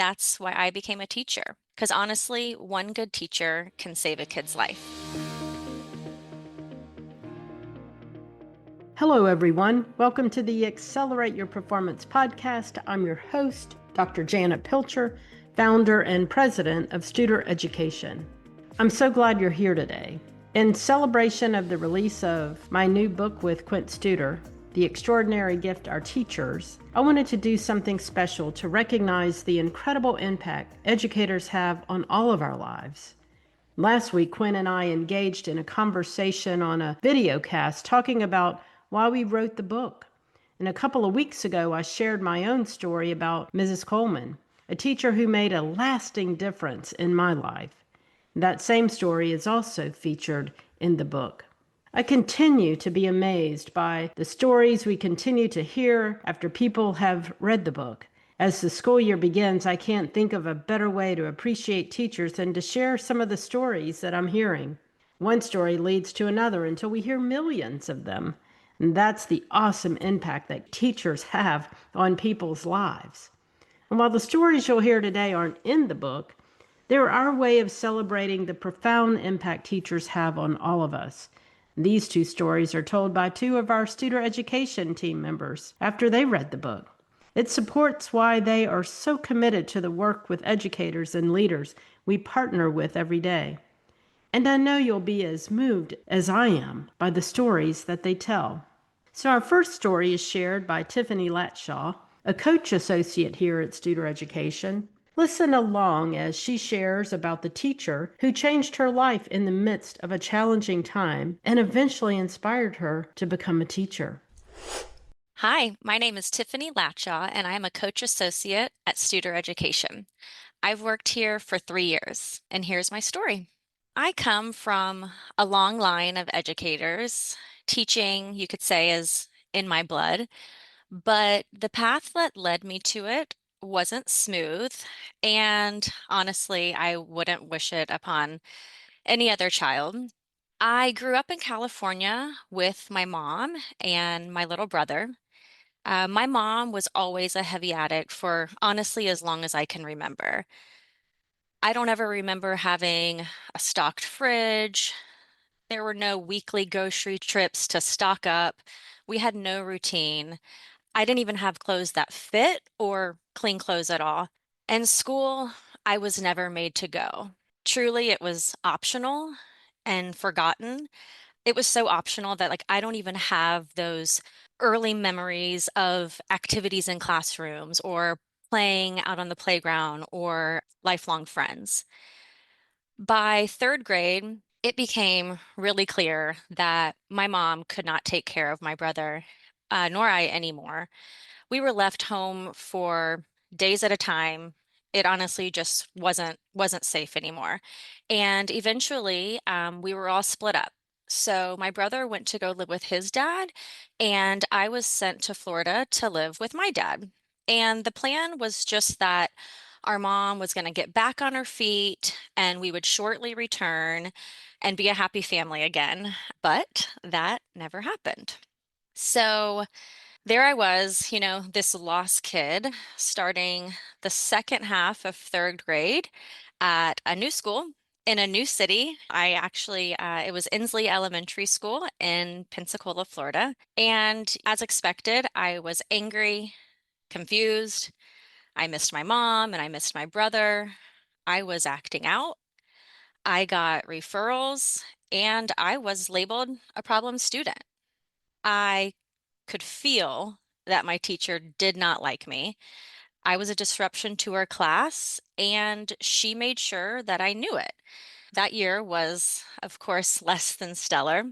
That's why I became a teacher. Because honestly, one good teacher can save a kid's life. Hello, everyone. Welcome to the Accelerate Your Performance podcast. I'm your host, Dr. Janet Pilcher, founder and president of Studer Education. I'm so glad you're here today. In celebration of the release of my new book with Quint Studer, The Extraordinary Gift Our Teachers, I wanted to do something special to recognize the incredible impact educators have on all of our lives. Last week, Quinn and I engaged in a conversation on a video cast talking about why we wrote the book. And a couple of weeks ago, I shared my own story about Mrs. Coleman, a teacher who made a lasting difference in my life. That same story is also featured in the book. I continue to be amazed by the stories we continue to hear after people have read the book. As the school year begins, I can't think of a better way to appreciate teachers than to share some of the stories that I'm hearing. One story leads to another until we hear millions of them. And that's the awesome impact that teachers have on people's lives. And while the stories you'll hear today aren't in the book, they're our way of celebrating the profound impact teachers have on all of us. These two stories are told by two of our Studer Education team members after they read the book. It supports why they are so committed to the work with educators and leaders we partner with every day. And I know you'll be as moved as I am by the stories that they tell. So our first story is shared by Tiffany Latshaw, a coach associate here at Studer Education. Listen along as she shares about the teacher who changed her life in the midst of a challenging time and eventually inspired her to become a teacher. Hi, my name is Tiffany Latshaw, and I am a coach associate at Studer Education. I've worked here for 3 years, and here's my story. I come from a long line of educators. Teaching, you could say, is in my blood, but the path that led me to it wasn't smooth, and honestly, I wouldn't wish it upon any other child. I grew up in California with my mom and my little brother. My mom was always a heavy addict for honestly as long as I can remember. I don't ever remember having a stocked fridge. There were no weekly grocery trips to stock up. We had no routine. I didn't even have clothes that fit or clean clothes at all. And school, I was never made to go. Truly, it was optional and forgotten. It was so optional that like I don't even have those early memories of activities in classrooms or playing out on the playground or lifelong friends. By third grade, it became really clear that my mom could not take care of my brother, nor I anymore. We were left home for days at a time. It honestly just wasn't safe anymore. And eventually, we were all split up. So my brother went to go live with his dad, and I was sent to Florida to live with my dad. And the plan was just that our mom was going to get back on her feet and we would shortly return and be a happy family again. But that never happened. So there I was, this lost kid starting the second half of third grade at a new school in a new city. It was Inslee Elementary School in Pensacola, Florida. And as expected, I was angry, confused. I missed my mom and I missed my brother. I was acting out. I got referrals and I was labeled a problem student. I could feel that my teacher did not like me. I was a disruption to her class, and she made sure that I knew it. That year was, of course, less than stellar,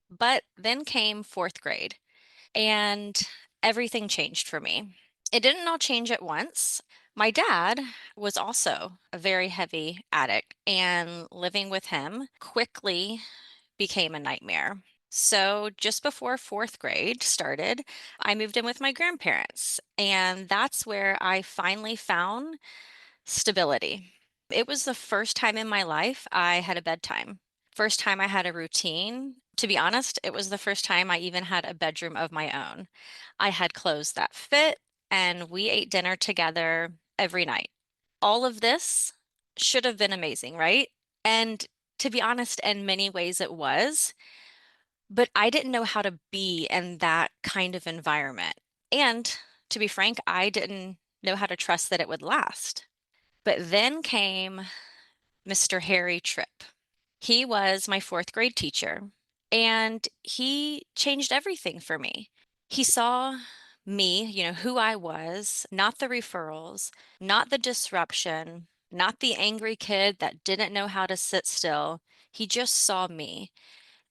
but then came fourth grade, and everything changed for me. It didn't all change at once. My dad was also a very heavy addict, and living with him quickly became a nightmare. So, just before fourth grade started, I moved in with my grandparents, and that's where I finally found stability. It was the first time in my life I had a bedtime, first time I had a routine. To be honest, it was the first time I even had a bedroom of my own. I had clothes that fit, and we ate dinner together every night, all of this should have been amazing, right? And to be honest, in many ways it was, but I didn't know how to be in that kind of environment. And to be frank, I didn't know how to trust that it would last. But then came Mr. Harry Tripp. He was my fourth grade teacher, and he changed everything for me. He saw me, who I was, not the referrals, not the disruption, not the angry kid that didn't know how to sit still. He just saw me.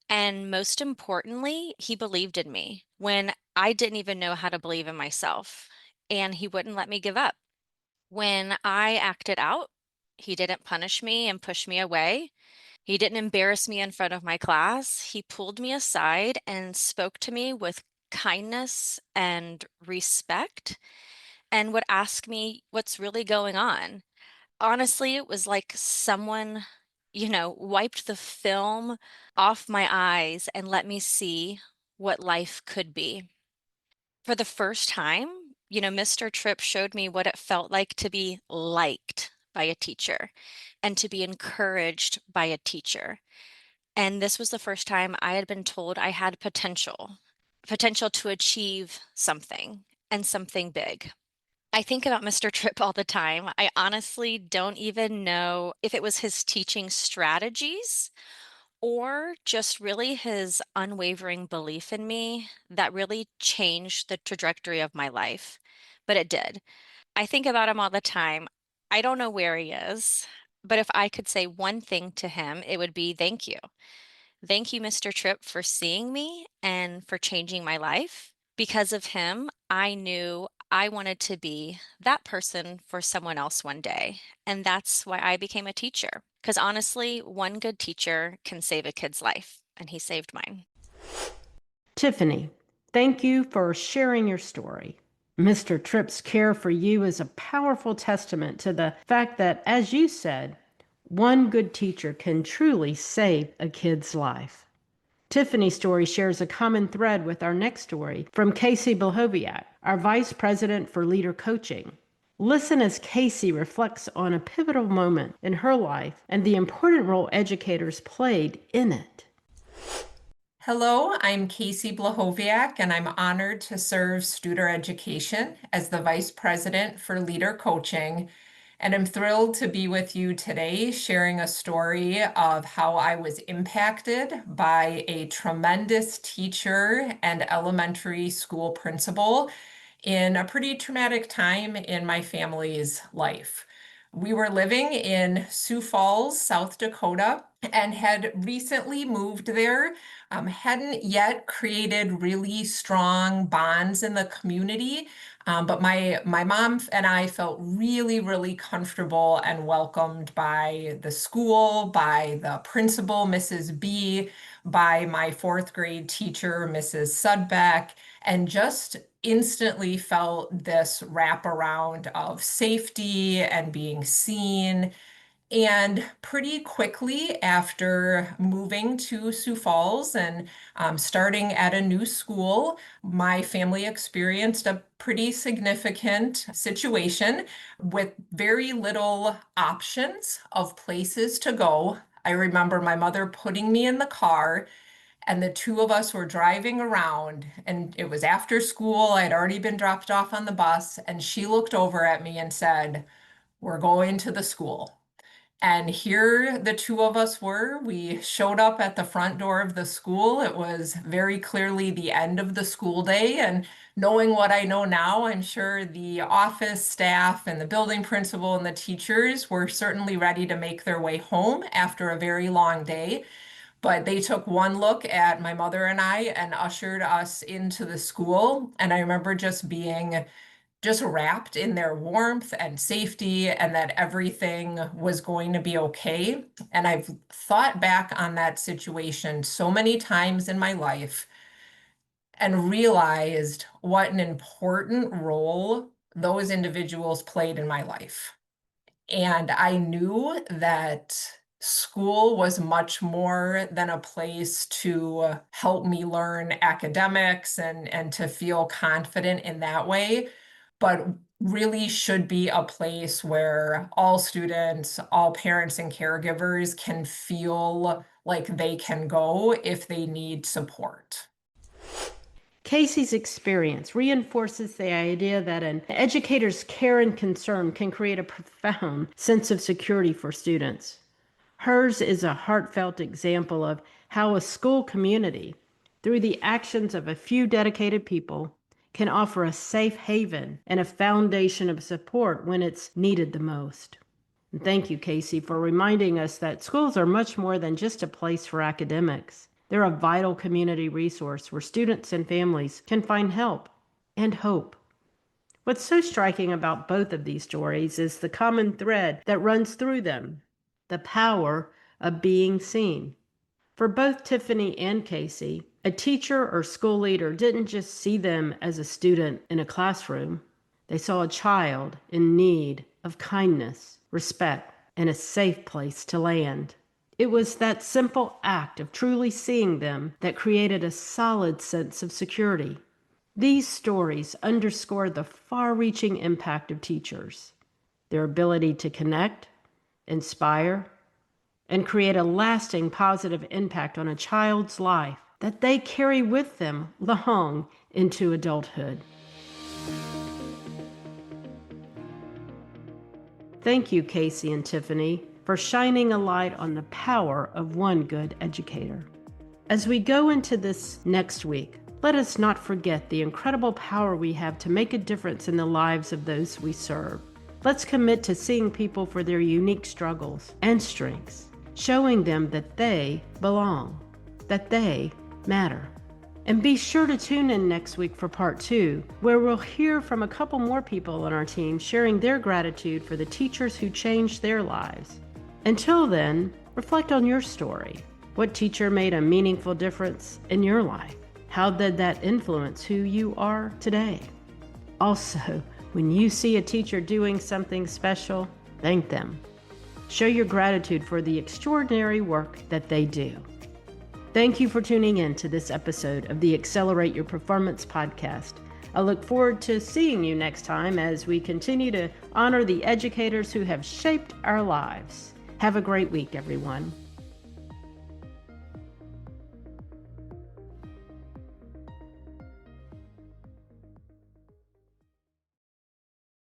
And most importantly, he believed in me when I didn't even know how to believe in myself. And he wouldn't let me give up. When I acted out, he didn't punish me and push me away. He didn't embarrass me in front of my class. He pulled me aside and spoke to me with kindness and respect and would ask me what's really going on. Honestly, it was like someone, wiped the film off my eyes and let me see what life could be. For the first time, Mr. Tripp showed me what it felt like to be liked by a teacher and to be encouraged by a teacher. And this was the first time I had been told I had potential to achieve something and something big. I think about Mr. Tripp all the time. I honestly don't even know if it was his teaching strategies or just really his unwavering belief in me that really changed the trajectory of my life. But it did. I think about him all the time. I don't know where he is, but if I could say one thing to him, it would be thank you. Thank you, Mr. Tripp, for seeing me and for changing my life. Because of him, I knew I wanted to be that person for someone else one day. And that's why I became a teacher. Because honestly, one good teacher can save a kid's life, and he saved mine. Tiffany, thank you for sharing your story. Mr. Tripp's care for you is a powerful testament to the fact that, as you said, one good teacher can truly save a kid's life. Tiffany's story shares a common thread with our next story from Casey Blahoviak, our Vice President for Leader Coaching. Listen as Casey reflects on a pivotal moment in her life and the important role educators played in it. Hello, I'm Casey Blahoviak, and I'm honored to serve Studer Education as the Vice President for Leader Coaching. And I'm thrilled to be with you today, sharing a story of how I was impacted by a tremendous teacher and elementary school principal in a pretty traumatic time in my family's life. We were living in Sioux Falls, South Dakota, and had recently moved there, hadn't yet created really strong bonds in the community. But my mom and I felt really, really comfortable and welcomed by the school, by the principal, Mrs. B, by my fourth grade teacher, Mrs. Sudbeck, and just instantly felt this wraparound of safety and being seen. And pretty quickly after moving to Sioux Falls and starting at a new school, my family experienced a pretty significant situation with very little options of places to go. I remember my mother putting me in the car and the two of us were driving around, and it was after school. I had already been dropped off on the bus, and she looked over at me and said, "We're going to the school." And here the two of us were. We showed up at the front door of the school. It was very clearly the end of the school day. And knowing what I know now, I'm sure the office staff and the building principal and the teachers were certainly ready to make their way home after a very long day. But they took one look at my mother and I and ushered us into the school. And I remember just being just wrapped in their warmth and safety and that everything was going to be okay. And I've thought back on that situation so many times in my life and realized what an important role those individuals played in my life. And I knew that school was much more than a place to help me learn academics and to feel confident in that way. But really should be a place where all students, all parents and caregivers can feel like they can go if they need support. Casey's experience reinforces the idea that an educator's care and concern can create a profound sense of security for students. Hers is a heartfelt example of how a school community, through the actions of a few dedicated people, can offer a safe haven and a foundation of support when it's needed the most. And thank you, Casey, for reminding us that schools are much more than just a place for academics. They're a vital community resource where students and families can find help and hope. What's so striking about both of these stories is the common thread that runs through them: the power of being seen. For both Tiffany and Casey, a teacher or school leader didn't just see them as a student in a classroom. They saw a child in need of kindness, respect, and a safe place to land. It was that simple act of truly seeing them that created a solid sense of security. These stories underscore the far-reaching impact of teachers, their ability to connect, inspire, and create a lasting positive impact on a child's life that they carry with them long into adulthood. Thank you, Casey and Tiffany, for shining a light on the power of one good educator. As we go into this next week, let us not forget the incredible power we have to make a difference in the lives of those we serve. Let's commit to seeing people for their unique struggles and strengths, showing them that they belong, that they matter. And be sure to tune in next week for part 2, where we'll hear from a couple more people on our team sharing their gratitude for the teachers who changed their lives. Until then, reflect on your story. What teacher made a meaningful difference in your life? How did that influence who you are today? Also, when you see a teacher doing something special, thank them. Show your gratitude for the extraordinary work that they do. Thank you for tuning in to this episode of the Accelerate Your Performance podcast. I look forward to seeing you next time as we continue to honor the educators who have shaped our lives. Have a great week, everyone.